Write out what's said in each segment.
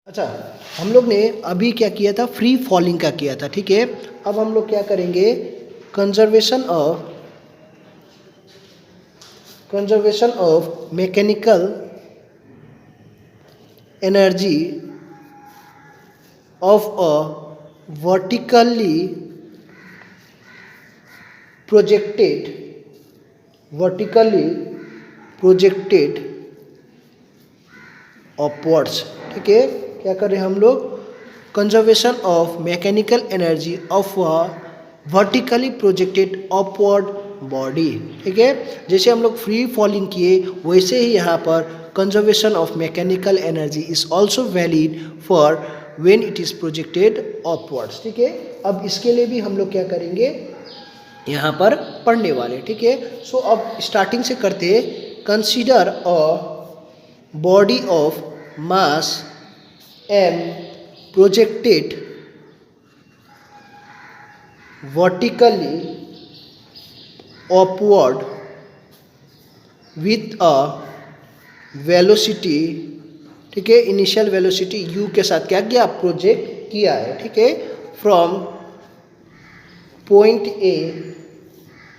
अच्छा, हम लोग ने अभी क्या किया था, फ्री फॉलिंग का किया था। ठीक है, अब हम लोग क्या करेंगे, conservation of mechanical energy of a vertically projected upwards. ठीक है, क्या कर रहे हैं हम लोग, conservation of mechanical energy of a vertically projected upward body. ठीक है, जैसे हम लोग फ्री फॉलिंग किए वैसे ही यहाँ पर conservation of mechanical energy is also valid for when it is projected upwards. ठीक है, अब इसके लिए भी हम लोग क्या करेंगे, यहाँ पर पढ़ने वाले। ठीक है, सो अब स्टार्टिंग से करते हैं। Consider a body of mass m projected vertically upward with a velocity, ठीक है, इनिशियल वेलोसिटी u के साथ क्या किया, प्रोजेक्ट किया है। ठीक है, फ्रॉम पॉइंट ए।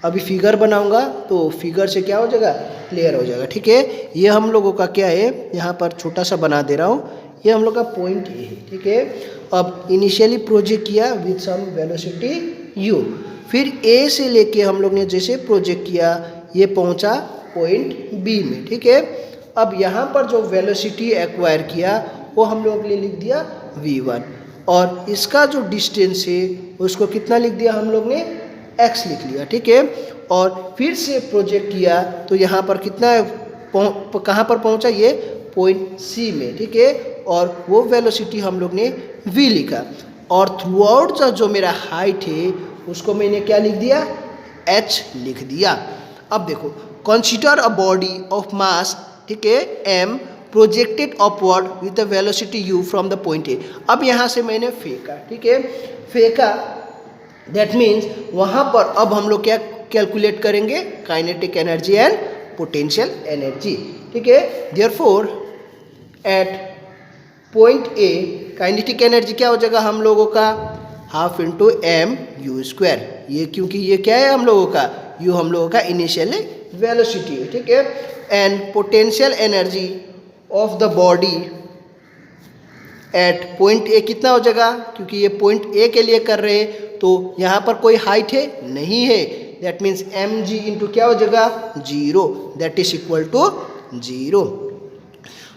अभी फिगर बनाऊंगा तो फिगर से क्या हो जाएगा, क्लियर हो जाएगा। ठीक है, ये हम लोगों का क्या है, यहाँ पर छोटा सा बना दे रहा हूँ, ये हम लोग का पॉइंट ए है। ठीक है, अब इनिशियली प्रोजेक्ट किया विथ सम वेलोसिटी u, फिर ए से लेके हम लोग ने जैसे प्रोजेक्ट किया ये पहुँचा पॉइंट बी में। ठीक है, अब यहाँ पर जो वेलोसिटी एक्वायर किया वो हम लोग ने लिख दिया v1, और इसका जो डिस्टेंस है उसको कितना लिख दिया हम लोग ने, x लिख लिया। ठीक है, और फिर से प्रोजेक्ट किया तो यहाँ पर कितना कहाँ पर पहुँचा, ये पॉइंट C में। ठीक है, और वो वेलोसिटी हम लोग ने v लिखा, और थ्रू आउट जो मेरा हाइट है उसको मैंने क्या लिख दिया, h लिख दिया। अब देखो, consider a body of mass, ठीक है, m projected upward with the velocity u from the point A. अब यहाँ से मैंने फेंका। ठीक है, फेंका, दैट मीन्स वहाँ पर अब हम लोग क्या कैलकुलेट करेंगे, kinetic energy and potential energy. ठीक है, therefore at point A kinetic energy क्या हो जाएगा हम लोगों का, half into M U square. ये क्योंकि ये क्या है हम लोगों का, यू हम लोगों का इनिशियल वेलोसिटी है। ठीक है, and potential energy of the body at point ए कितना हो जाएगा, क्योंकि ये पॉइंट ए के लिए कर रहे हैं तो यहाँ पर कोई हाइट है नहीं है, that means M G into क्या हो जाएगा, 0, that is equal to 0।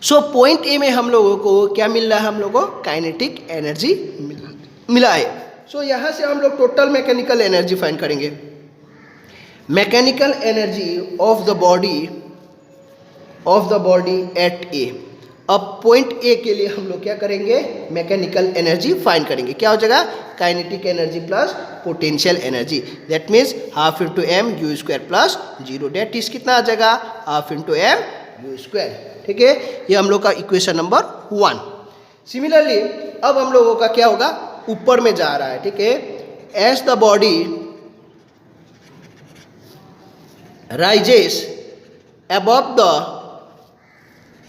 So point A में हम लोगों को क्या मिल रहा है, हम लोगों को काइनेटिक एनर्जी मिला है। सो यहाँ से हम लोग टोटल मैकेनिकल एनर्जी फाइंड करेंगे। Mechanical energy of the body at A. अब पॉइंट ए के लिए हम लोग क्या करेंगे, मैकेनिकल एनर्जी फाइंड करेंगे। क्या हो जाएगा, kinetic energy plus potential energy, that means half into M U square plus 0, that is कितना आ जाएगा, half into M U square. ठीक है, ये हम लोग का इक्वेशन नंबर 1। सिमिलरली अब हम लोगों का क्या होगा, ऊपर में जा रहा है। ठीक है, as the body rises above the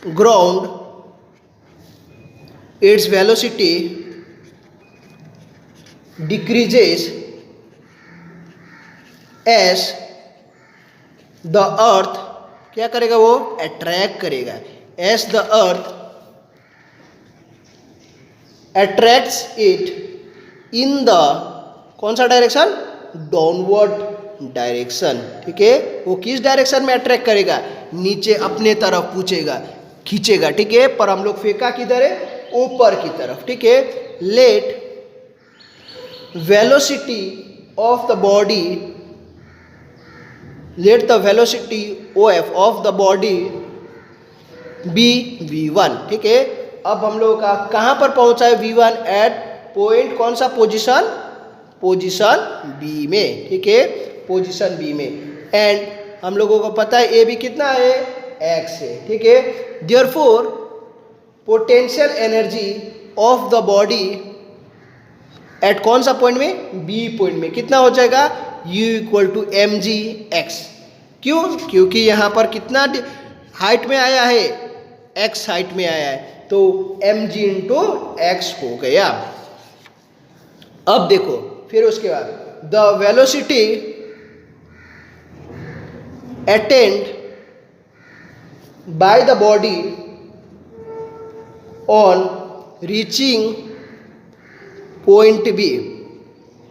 ground, its velocity decreases as the earth क्या करेगा, वो अट्रैक्ट करेगा, as the earth attracts it in the कौन सा डायरेक्शन, डाउनवर्ड डायरेक्शन। ठीक है, वो किस डायरेक्शन में अट्रैक्ट करेगा, नीचे अपने तरफ पूछेगा, खींचेगा। ठीक है, पर हम लोग फेंका किधर है, ऊपर की तरफ। ठीक है, let velocity of the velocity OF of the body be v1। ठीक है, अब हम लोगों का कहाँ पर पहुंचा है v1, एट पॉइंट कौन सा, पोजीशन बी में। ठीक है, पोजीशन बी में, एंड हम लोगों को पता है ए भी कितना है, x है। ठीक है, therefore potential energy of the body eight कौन सा पॉइंट में, बी पॉइंट में, कितना हो जाएगा, u equal to M G X. क्यों, क्योंकि यहाँ पर कितना हाइट में आया है, x हाइट में आया है, तो mg इंटू एक्स हो गया। अब देखो फिर उसके बाद the velocity attained by the body on reaching point B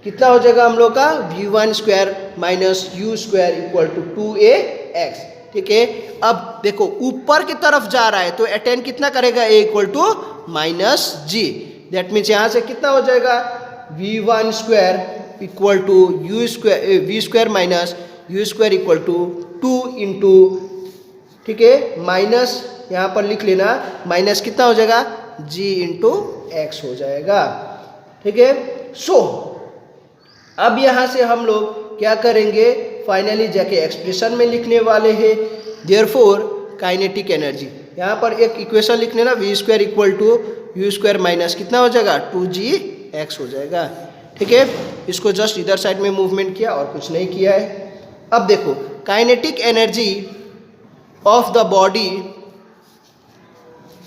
कितना हो जाएगा हम लोग का v1 square minus U square equal to 2ax। ठीक है, अब देखो ऊपर की तरफ जा रहा है तो अटेन कितना करेगा a equal to minus G. That means यहाँ से कितना हो जाएगा v1 square equal to U square V square minus U square equal to 2 into, ठीक है, माइनस यहाँ पर लिख लेना, माइनस कितना हो जाएगा g इंटू एक्स हो जाएगा। ठीक है, सो अब यहाँ से हम लोग क्या करेंगे, फाइनली जाके एक्सप्रेशन में लिखने वाले हैं। देयरफॉर काइनेटिक एनर्जी, यहाँ पर एक इक्वेशन लिख लेना, V square equal to U square minus कितना हो जाएगा 2gx हो जाएगा। ठीक है, इसको जस्ट इधर साइड में मूवमेंट किया और कुछ नहीं किया है। अब देखो kinetic energy of the body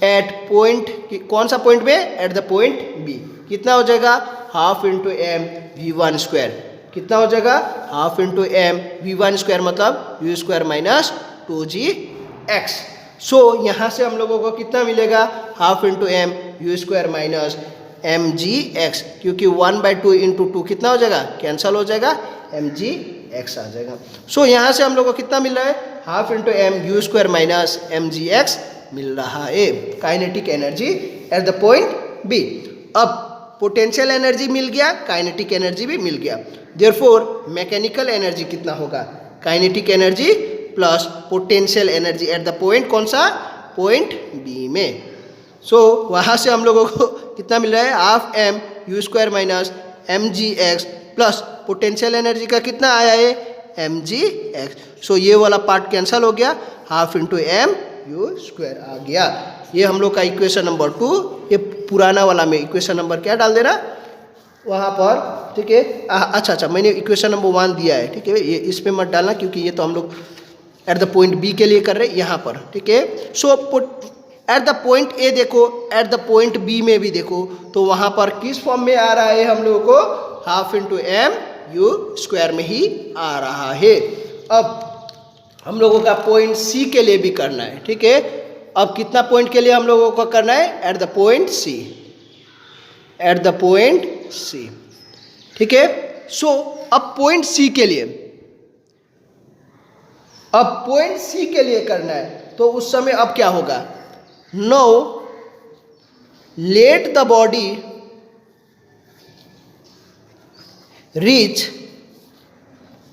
at point, कौन सा पॉइंट पे, एट द पॉइंट बी कितना हो जाएगा half into M V one square, कितना हो जाएगा half into M V one square मतलब U square minus 2gx। So यहाँ से हम लोगों को कितना मिलेगा half into M U square minus mgx, क्योंकि 1/2 इंटू 2 कितना हो जाएगा कैंसल हो जाएगा mgx आ जाएगा। सो यहाँ से हम लोग को कितना मिल रहा है half into M U square minus mgx मिल रहा है kinetic energy at the point B. अब पोटेंशियल एनर्जी मिल गया, काइनेटिक एनर्जी भी मिल गया। देयरफॉर मैकेनिकल एनर्जी कितना होगा kinetic energy plus potential energy at the point, कौन सा पॉइंट बी में। सो वहाँ से हम लोगों को कितना मिल रहा है half M U square minus mgx plus potential energy का कितना आया है mgx। सो ये वाला पार्ट कैंसिल हो गया, half into M U square आ गया। ये हम लोग का इक्वेशन नंबर 2, ये पुराना वाला में इक्वेशन नंबर क्या डाल देना वहाँ पर। ठीक है, अच्छा मैंने इक्वेशन नंबर 1 दिया है। ठीक है, ये इस पे मत डालना क्योंकि ये तो हम लोग एट द पॉइंट बी के लिए कर रहे हैं यहाँ पर। ठीक है, सो एट द पॉइंट ए देखो, एट द पॉइंट बी में भी देखो तो वहाँ पर किस फॉर्म में आ रहा है हम लोगों को half into M U square में ही आ रहा है। अब हम लोगों का पॉइंट सी के लिए भी करना है। ठीक है, अब कितना पॉइंट के लिए हम लोगों को करना है at the point C, at the point C. ठीक है, सो अब पॉइंट सी के लिए, अब पॉइंट सी के लिए करना है तो उस समय अब क्या होगा, no let the body reach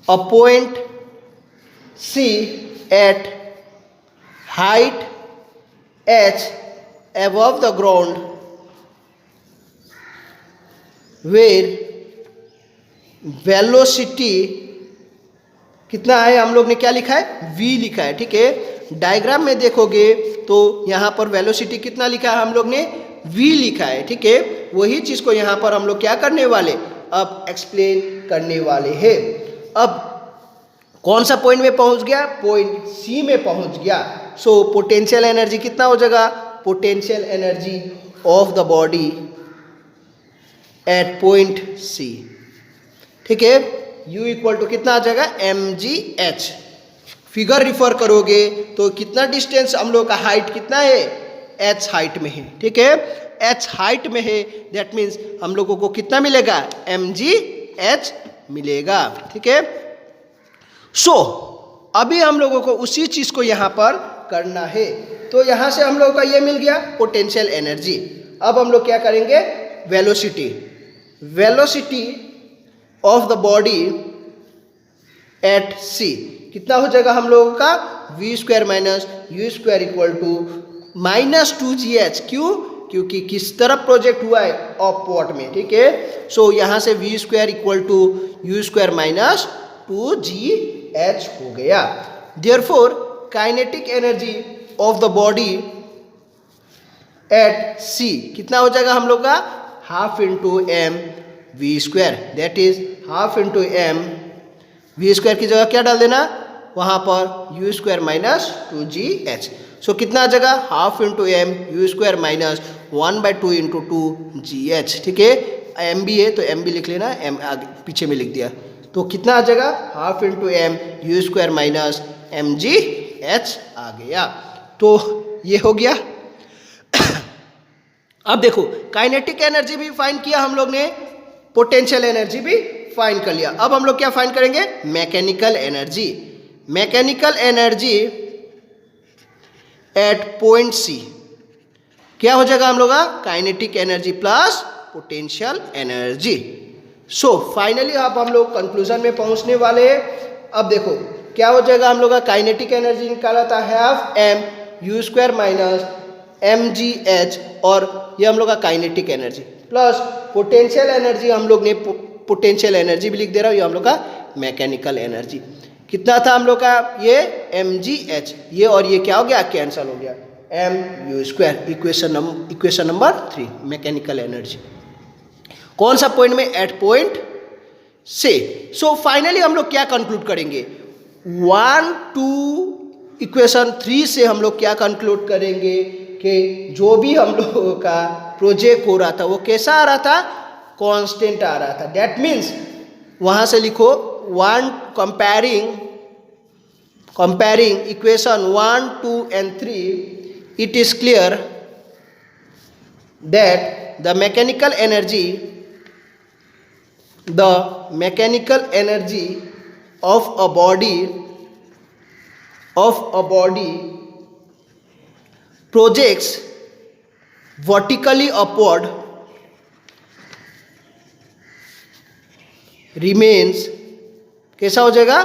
a point C at height h above the ground where velocity कितना है, हम लोग ने क्या लिखा है v लिखा है। ठीक है, डायग्राम में देखोगे तो यहाँ पर वेलोसिटी कितना लिखा है हम लोग ने v लिखा है। ठीक है, वही चीज को यहाँ पर हम लोग क्या करने वाले अब एक्सप्लेन करने वाले हैं। अब कौन सा पॉइंट में पहुंच गया, पॉइंट सी में पहुंच गया। सो पोटेंशियल एनर्जी कितना हो जाएगा, potential energy of the body at point C. ठीक है, U इक्वल टू कितना आ जाएगा mgh। फिगर रिफर करोगे तो कितना डिस्टेंस हम लोग का हाइट कितना है h हाइट में है। ठीक है, h हाइट में है, दैट मीन्स हम लोगों को कितना मिलेगा mgh मिलेगा। ठीक है, सो अभी हम लोगों को उसी चीज को यहाँ पर करना है। तो यहाँ से हम लोगों का ये मिल गया पोटेंशियल एनर्जी। अब हम लोग क्या करेंगे velocity, velocity of the body at C कितना हो जाएगा हम लोगों का V square minus U square equal to minus 2gh। क्यों, क्योंकि किस तरफ प्रोजेक्ट हुआ है अपवर्ड में। ठीक है, सो यहाँ से V square equal to U square minus 2gh हो गया। Therefore kinetic energy of the body at C कितना हो जाएगा हम लोग का half into M V square, that is half into M V square की जगह क्या डाल देना वहाँ पर यू स्क्वायर माइनस 2gh। सो कितना आ जाएगा, half into M U square minus 1/2 into 2GH, ठीक है। एम बी है तो एम बी लिख लेना, एम आगे पीछे में लिख दिया, तो कितना आ जाएगा, half into M U square minus MGH आ गया। तो ये हो गया। अब देखो काइनेटिक एनर्जी भी फाइंड किया हम लोग ने, पोटेंशियल एनर्जी भी फाइंड कर लिया। अब हम लोग क्या फाइंड करेंगे, mechanical energy. Mechanical energy at point C क्या हो जाएगा हम लोग का, kinetic energy plus potential energy. So finally अब हम लोग कंक्लूजन में पहुंचने वाले हैं। अब देखो क्या हो जाएगा हम लोग का, काइनेटिक एनर्जी निकाला था half M U square minus MGH, और ये हम लोग का kinetic energy plus potential energy, हम लोग ने पोटेंशियल एनर्जी भी लिख दे रहा हूँ, ये हम लोग का मैकेनिकल एनर्जी। कितना था हम लोग का, ये MGH, ये और ये क्या हो गया, कैंसल हो गया, MU square. Equation number 3 mechanical energy कौन सा पॉइंट में, एट पॉइंट से। सो फाइनली हम लोग क्या कंक्लूड करेंगे, 1 2 इक्वेशन 3 से हम लोग क्या कंक्लूड करेंगे कि जो भी हम लोगों का प्रोजेक्ट हो रहा था वो कैसा आ रहा था, कांस्टेंट आ रहा था। दैट मीन्स वहां से लिखो, one comparing equation 1 2 and 3, it is clear that the mechanical energy of a body projects vertically upward remains कैसा हो जाएगा,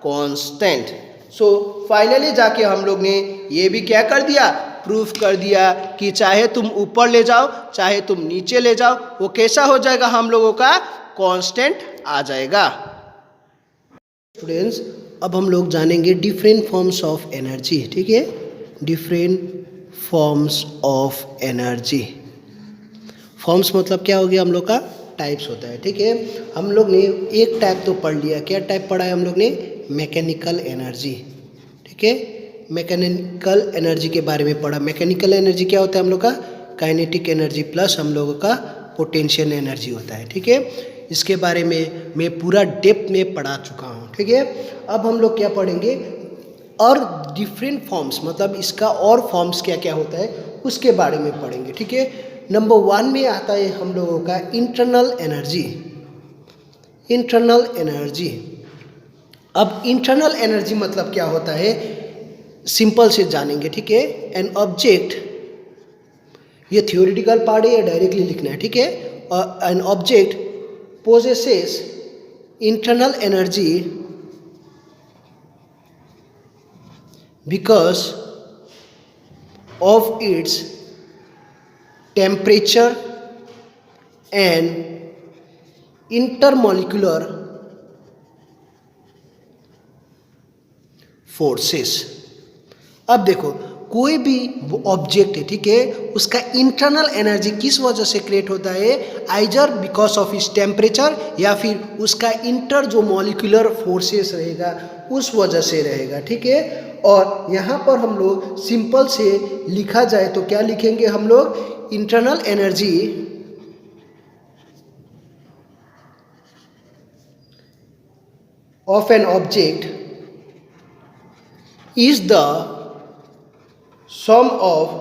कांस्टेंट। सो फाइनली जाके हम लोग ने ये भी क्या कर दिया, प्रूफ कर दिया कि चाहे तुम ऊपर ले जाओ चाहे तुम नीचे ले जाओ, वो कैसा हो जाएगा हम लोगों का, कांस्टेंट आ जाएगा। स्टूडेंट्स अब हम लोग जानेंगे डिफरेंट फॉर्म्स ऑफ एनर्जी, ठीक है, different forms of energy. Forms मतलब क्या हो गया, हम लोग का टाइप्स होता है, ठीक है। हम लोग ने एक टाइप तो पढ़ लिया, क्या टाइप पढ़ा है हम लोग ने, मैकेनिकल एनर्जी, ठीक है। मैकेनिकल एनर्जी के बारे में पढ़ा। मैकेनिकल एनर्जी क्या होता है हम लोग का, काइनेटिक एनर्जी प्लस हम लोगों का पोटेंशियल एनर्जी होता है, ठीक है। इसके बारे में मैं पूरा डेप्थ में पढ़ा चुका हूँ, ठीक है। अब हम लोग क्या पढ़ेंगे, और डिफरेंट फॉर्म्स मतलब इसका और फॉर्म्स क्या क्या होता है उसके बारे में पढ़ेंगे, ठीक है। नंबर 1 में आता है हम लोगों का इंटरनल एनर्जी। इंटरनल एनर्जी, अब इंटरनल एनर्जी मतलब क्या होता है, सिंपल से जानेंगे, ठीक है। एन ऑब्जेक्ट, ये थियोरिटिकल पार्ट है, डायरेक्टली लिखना है, ठीक है। An object possesses internal energy because of its temperature and intermolecular forces। अब देखो कोई भी ऑब्जेक्ट है, ठीक है, उसका इंटरनल एनर्जी किस वजह से क्रिएट होता है, आइजर बिकॉज ऑफ इस टेम्परेचर या फिर उसका इंटर जो मॉलिक्यूलर फोर्सेस रहेगा उस वजह से रहेगा, ठीक है। और यहाँ पर हम लोग सिंपल से लिखा जाए तो क्या लिखेंगे हम लोग, internal energy of an object is the sum of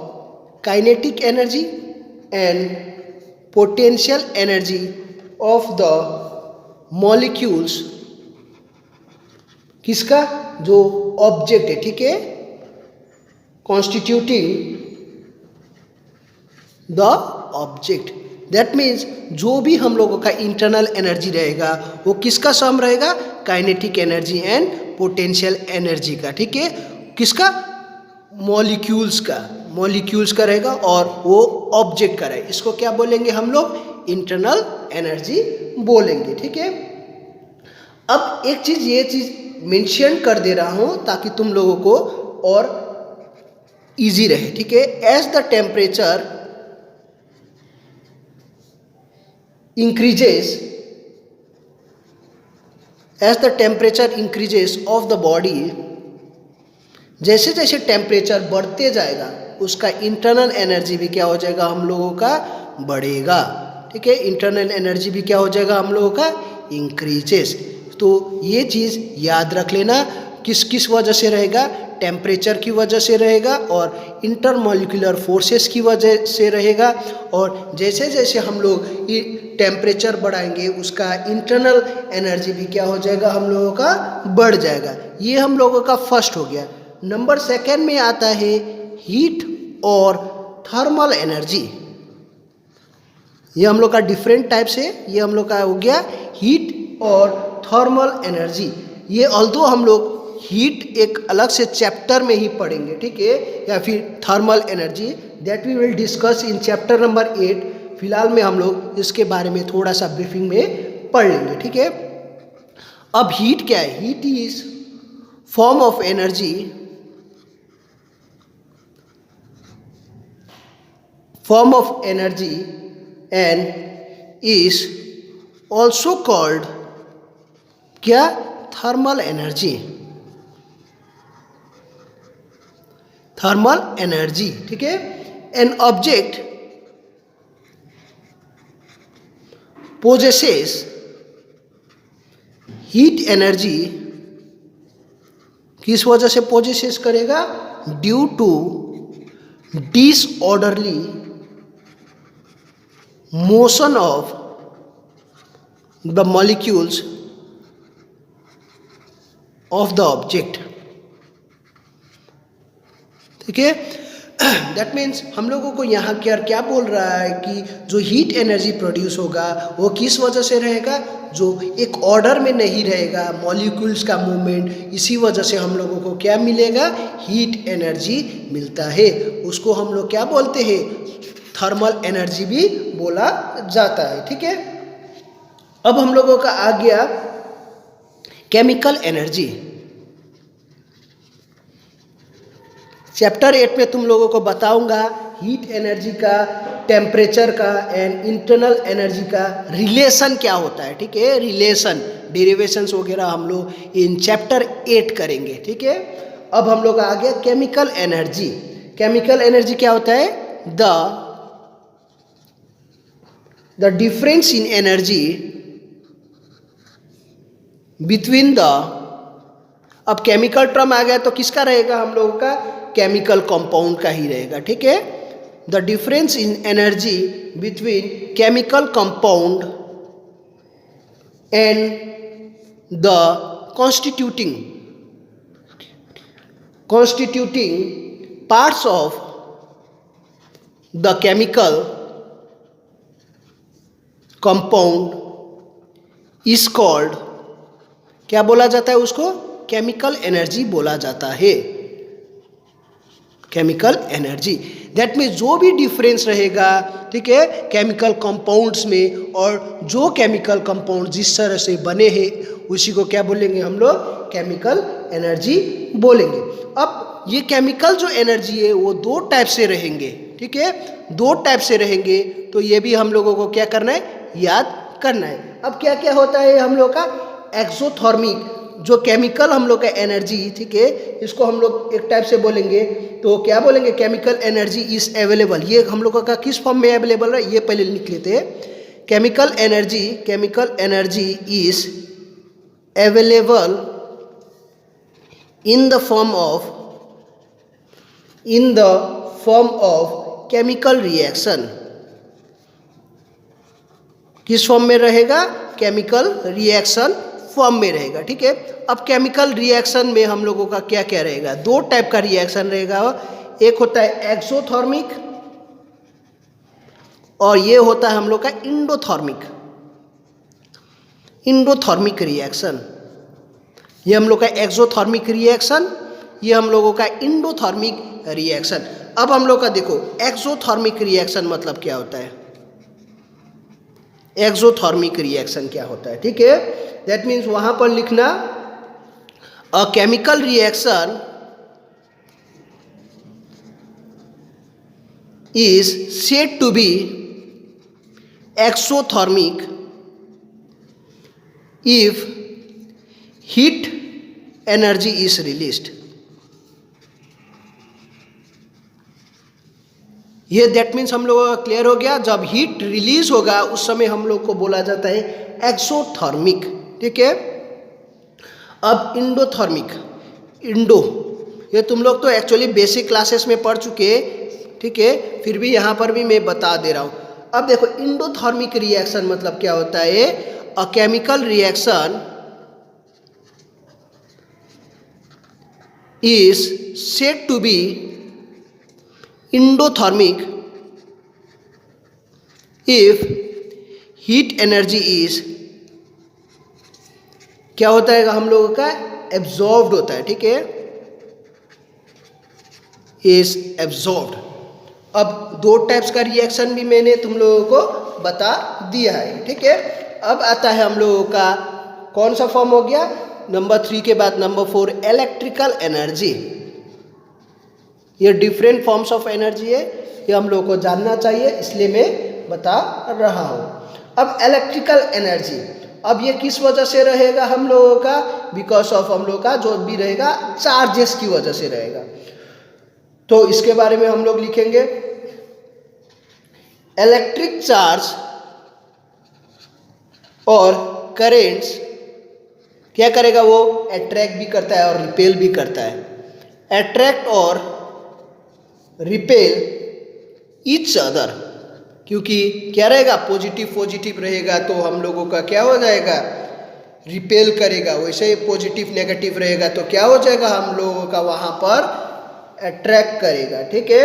kinetic energy and potential energy of the molecules, किसका, जो ऑब्जेक्ट है, ठीक है, constituting the object. That means जो भी हम लोगों का इंटरनल एनर्जी रहेगा वो किसका सम रहेगा, kinetic energy and potential energy का, ठीक है, किसका, मॉलिक्यूल्स का रहेगा और वो ऑब्जेक्ट का रहेगा। इसको क्या बोलेंगे हम लोग, इंटरनल एनर्जी बोलेंगे, ठीक है। अब एक चीज, ये चीज मेंशन कर दे रहा हूं ताकि तुम लोगों को और इजी रहे, ठीक है। As the temperature increases of the body, जैसे जैसे टेम्परेचर बढ़ते जाएगा उसका इंटरनल एनर्जी भी क्या हो जाएगा हम लोगों का बढ़ेगा, ठीक है। इंटरनल एनर्जी भी क्या हो जाएगा हम लोगों का इंक्रीजेस। तो ये चीज़ याद रख लेना, किस किस वजह से रहेगा, टेम्परेचर की वजह से रहेगा और इंटरमॉलिक्यूलर फोर्सेस की वजह से रहेगा। और जैसे जैसे हम लोग टेम्परेचर बढ़ाएंगे उसका इंटरनल एनर्जी भी क्या हो जाएगा हम लोगों का बढ़ जाएगा। ये हम लोगों का फर्स्ट हो गया। नंबर सेकेंड में आता है हीट और थर्मल एनर्जी। ये हम लोग का डिफरेंट टाइप से, ये हम लोग का हो गया हीट और थर्मल एनर्जी। ये ऑल्दो हम लोग हीट एक अलग से चैप्टर में ही पढ़ेंगे, ठीक है, या फिर thermal energy that we will discuss in chapter number 8। फिलहाल में हम लोग इसके बारे में थोड़ा सा ब्रीफिंग में पढ़ लेंगे, ठीक है। अब हीट क्या है? Heat is form of energy, form of energy and is also called क्या? Thermal energy. थर्मल एनर्जी, ठीक है। An object possesses heat energy, किस वजह से पोजेसेस करेगा? Due to disorderly motion of the molecules of the object, ठीक है। That means हम लोगों को यहाँ क्या बोल रहा है कि जो हीट एनर्जी प्रोड्यूस होगा वो किस वजह से रहेगा? जो एक ऑर्डर में नहीं रहेगा मॉलिक्यूल्स का मूवमेंट, इसी वजह से हम लोगों को क्या मिलेगा? हीट एनर्जी मिलता है। उसको हम लोग क्या बोलते हैं? थर्मल एनर्जी भी बोला जाता है, ठीक है। अब हम लोगों का आ गया केमिकल एनर्जी। चैप्टर 8 में तुम लोगों को बताऊंगा हीट एनर्जी का, टेम्परेचर का एंड इंटरनल एनर्जी का रिलेशन क्या होता है, ठीक है। रिलेशन, डेरिवेशंस वगैरह हम लोग इन चैप्टर 8 करेंगे, ठीक है। अब हम लोग आ गया केमिकल एनर्जी। केमिकल एनर्जी क्या होता है? the difference in energy between the, अब केमिकल टर्म आ गया तो किसका रहेगा हम लोगों का? केमिकल कंपाउंड का ही रहेगा, ठीक है। The difference in energy between chemical compound and the constituting parts of the chemical compound is called, क्या बोला जाता है उसको? केमिकल एनर्जी बोला जाता है। केमिकल एनर्जी दैट मीन्स जो भी डिफरेंस रहेगा, ठीक है, केमिकल कंपाउंड्स में, और जो केमिकल कंपाउंड जिस तरह से बने हैं उसी को क्या बोलेंगे हम लोग? केमिकल एनर्जी बोलेंगे। अब ये केमिकल जो एनर्जी है वो दो टाइप से रहेंगे, ठीक है, दो टाइप से रहेंगे। तो ये भी हम लोगों को क्या करना है? याद करना है। अब क्या क्या होता है हम लोग का? एक्सोथर्मिक, जो केमिकल हम लोग का एनर्जी, ठीक है, इसको हम लोग एक टाइप से बोलेंगे तो क्या बोलेंगे? Chemical energy is available. ये हम लोगों का किस फॉर्म में अवेलेबल है ये पहले लिख लेते हैं। Chemical energy is available in the form of chemical reaction. किस फॉर्म में रहेगा? केमिकल रिएक्शन फॉर्म में रहेगा, ठीक है। अब केमिकल रिएक्शन में हम लोगों का क्या क्या रहेगा? दो टाइप का रिएक्शन रहेगा। एक होता है एक्सोथर्मिक और ये होता है हम लोग का इंडोथर्मिक रिएक्शन। ये हम लोग का एक्सोथर्मिक रिएक्शन, ये हम लोगों का इंडोथर्मिक रिएक्शन। अब हम लोग का देखो एक्सोथर्मिक रिएक्शन मतलब क्या होता है? एक्सोथर्मिक रिएक्शन क्या होता है, ठीक है। दैट मीन्स वहां पर लिखना a chemical reaction is said to be exothermic if heat energy is released. ये दैट मीन्स हम लोगों का क्लियर हो गया। जब हीट रिलीज होगा उस समय हम लोग को बोला जाता है एक्सोथर्मिक, ठीक है। अब इंडोथर्मिक, इंडो, ये तुम लोग तो एक्चुअली बेसिक क्लासेस में पढ़ चुके, ठीक है, फिर भी यहाँ पर भी मैं बता दे रहा हूँ। अब देखो इंडोथर्मिक रिएक्शन मतलब क्या होता है, a chemical reaction is said to be endothermic if heat energy is, क्या होता है हम लोगों का, एब्जॉर्ब्ड होता है, ठीक है, इज एब्जॉर्ब्ड। अब दो टाइप्स का रिएक्शन भी मैंने तुम लोगों को बता दिया है, ठीक है। अब आता है हम लोगों का कौन सा फॉर्म हो गया, नंबर 3 के बाद नंबर 4 इलेक्ट्रिकल एनर्जी। ये डिफरेंट फॉर्म्स ऑफ एनर्जी है, ये हम लोगों को जानना चाहिए, इसलिए मैं बता रहा हूँ। अब इलेक्ट्रिकल एनर्जी, अब ये किस वजह से रहेगा हम लोगों का, बिकॉज ऑफ हम लोग का जो भी रहेगा चार्जेस की वजह से रहेगा। तो इसके बारे में हम लोग लिखेंगे, इलेक्ट्रिक चार्ज और करेंट्स क्या करेगा, वो अट्रैक्ट भी करता है और रिपेल भी करता है। अट्रैक्ट और रिपेल ईच अदर, क्योंकि क्या रहेगा, पॉजिटिव पॉजिटिव रहेगा तो हम लोगों का क्या हो जाएगा, रिपेल करेगा। वैसे ही पॉजिटिव नेगेटिव रहेगा तो क्या हो जाएगा, हम लोगों का वहाँ पर अट्रैक्ट करेगा, ठीक है।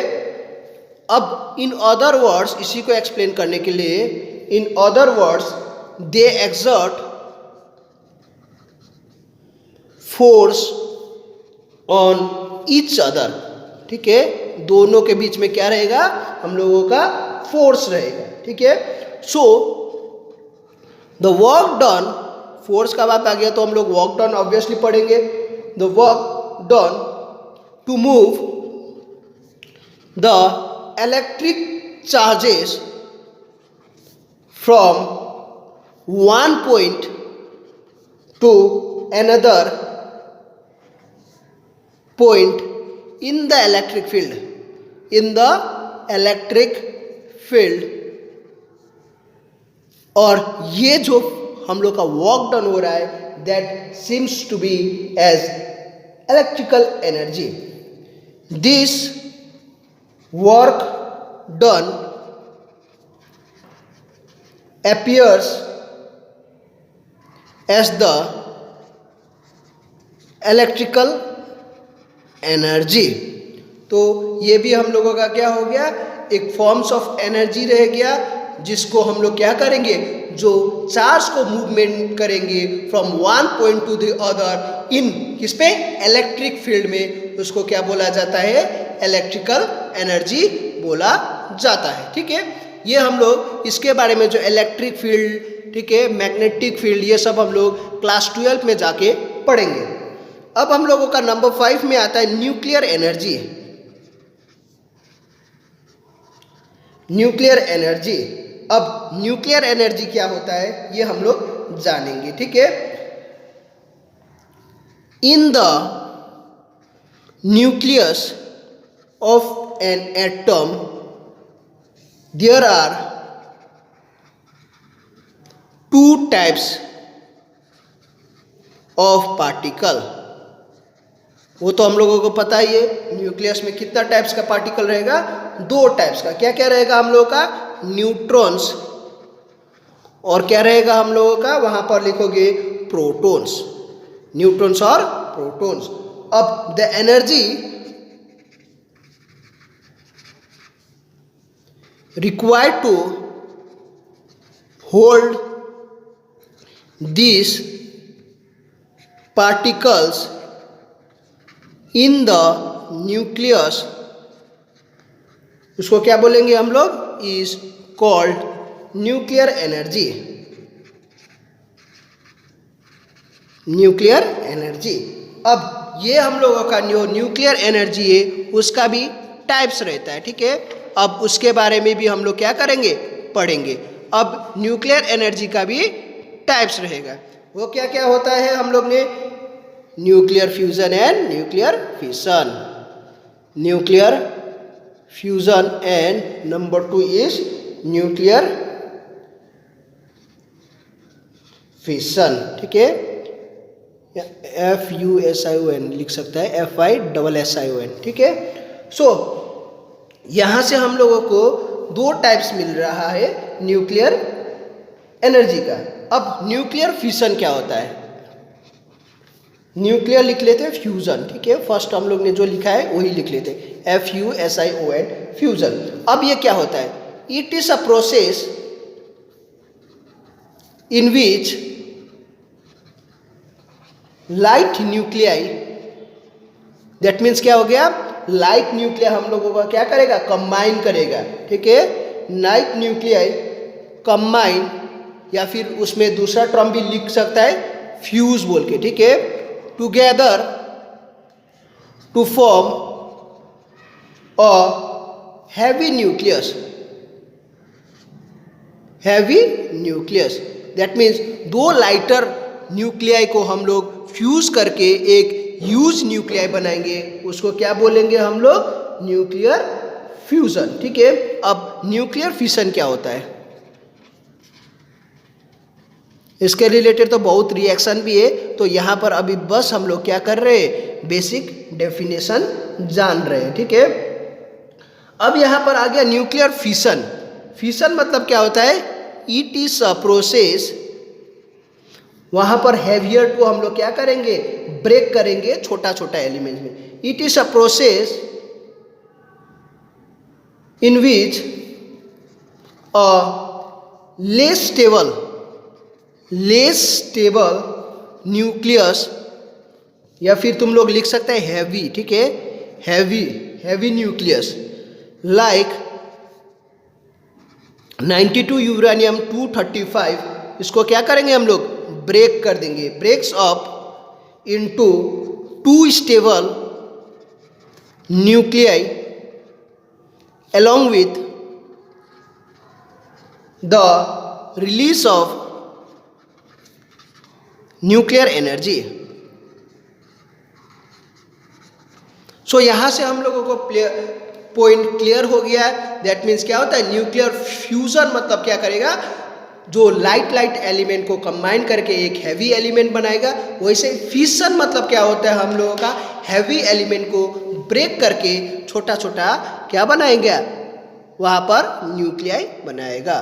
अब इन अदर वर्ड्स, इसी को एक्सप्लेन करने के लिए, in other words they exert force on each other, ठीक है, दोनों के बीच में क्या रहेगा, हम लोगों का फोर्स रहेगा, ठीक है। So the work done, force का बात आ गया तो हम लोग वर्क डन ऑब्वियसली पढ़ेंगे। The work done to move the electric charges from one point to another point in the electric field, in the electric field। और ये जो हम लोग का वर्क डन हो रहा है, that seems to be as electrical energy. This work done appears as the electrical energy. तो ये भी हम लोगों का क्या हो गया, एक फॉर्म्स ऑफ एनर्जी रह गया, जिसको हम लोग क्या करेंगे, जो चार्ज को मूवमेंट करेंगे from one point to the other in किस पे, इलेक्ट्रिक फील्ड में, उसको क्या बोला जाता है, इलेक्ट्रिकल एनर्जी बोला जाता है, ठीक है। ये हम लोग इसके बारे में जो इलेक्ट्रिक फील्ड, ठीक है, मैग्नेटिक फील्ड, ये सब हम लोग क्लास 12 में जाके पढ़ेंगे। अब हम लोगों का नंबर 5 में आता है न्यूक्लियर एनर्जी। न्यूक्लियर एनर्जी, अब न्यूक्लियर एनर्जी क्या होता है ये हम लोग जानेंगे, ठीक है। In the nucleus of an atom there are two types of particle. वो तो हम लोगों को पता ही है, न्यूक्लियस में कितना टाइप्स का पार्टिकल रहेगा, 2 टाइप्स का। क्या क्या रहेगा हम लोगों का, न्यूट्रॉन्स, और क्या रहेगा हम लोगों का, वहां पर लिखोगे प्रोटॉन्स, न्यूट्रॉन्स और प्रोटॉन्स। अब the energy required to hold these particles in the nucleus, उसको क्या बोलेंगे हम लोग, is called nuclear energy। Nuclear energy. अब ये हम लोगों का जो न्यूक्लियर एनर्जी है उसका भी टाइप्स रहता है, ठीक है। अब उसके बारे में भी हम लोग क्या करेंगे, पढ़ेंगे। अब न्यूक्लियर एनर्जी का भी टाइप्स रहेगा, वो क्या क्या होता है हम लोग ने, nuclear fusion and nuclear fission. Nuclear fusion and number 2 is nuclear fission. ठीक है, FUSION लिख सकता है, FISSION। ठीक है, सो यहाँ से हम लोगों को 2 टाइप्स मिल रहा है न्यूक्लियर एनर्जी का। अब न्यूक्लियर फिशन क्या होता है? न्यूक्लियर लिख लेते हैं, फ्यूजन। ठीक है, फर्स्ट हम लोग ने जो लिखा है वही लिख लेते हैं, FUSION फ्यूजन। अब ये क्या होता है? It is a process in which light nuclei, that means क्या हो गया? लाइट न्यूक्लिया हम लोगों का क्या करेगा? कंबाइन करेगा। ठीक है, लाइट न्यूक्लियाई कंबाइन, या फिर उसमें दूसरा टर्म भी लिख सकता है फ्यूज बोल के। ठीक है, together to form a heavy nucleus. Heavy nucleus that means 2 lighter nuclei को हम लोग फ्यूज करके एक ह्यूज न्यूक्लियाई बनाएंगे, उसको क्या बोलेंगे हम लोग? Nuclear fusion. ठीक है, अब न्यूक्लियर फिशन क्या होता है? इसके रिलेटेड तो बहुत रिएक्शन भी है, तो यहाँ पर अभी बस हम लोग क्या कर रहे हैं? बेसिक डेफिनेशन जान रहे हैं। ठीक है, अब यहाँ पर आ गया न्यूक्लियर फिशन। फिशन मतलब क्या होता है? इट इज अ प्रोसेस, वहाँ पर हैवियर को हम लोग क्या करेंगे? ब्रेक करेंगे छोटा छोटा एलिमेंट में। It is a process in which a less stable nucleus, या फिर तुम लोग लिख सकते हैं हैवी। ठीक है, हैवी न्यूक्लियस लाइक 92 यूरेनियम 235, इसको क्या करेंगे हम लोग? ब्रेक कर देंगे। Breaks up into 2 stable nuclei along with the release of nuclear energy. So यहाँ से हम लोगों को पॉइंट क्लियर हो गया है। दैट मीन्स क्या होता है? न्यूक्लियर फ्यूजन मतलब क्या करेगा? जो लाइट एलिमेंट को कंबाइन करके एक हैवी एलिमेंट बनाएगा। वैसे फिशन मतलब क्या होता है? हम लोगों का हैवी एलिमेंट को ब्रेक करके छोटा छोटा क्या बनाएगा? वहाँ पर न्यूक्लियाई बनाएगा।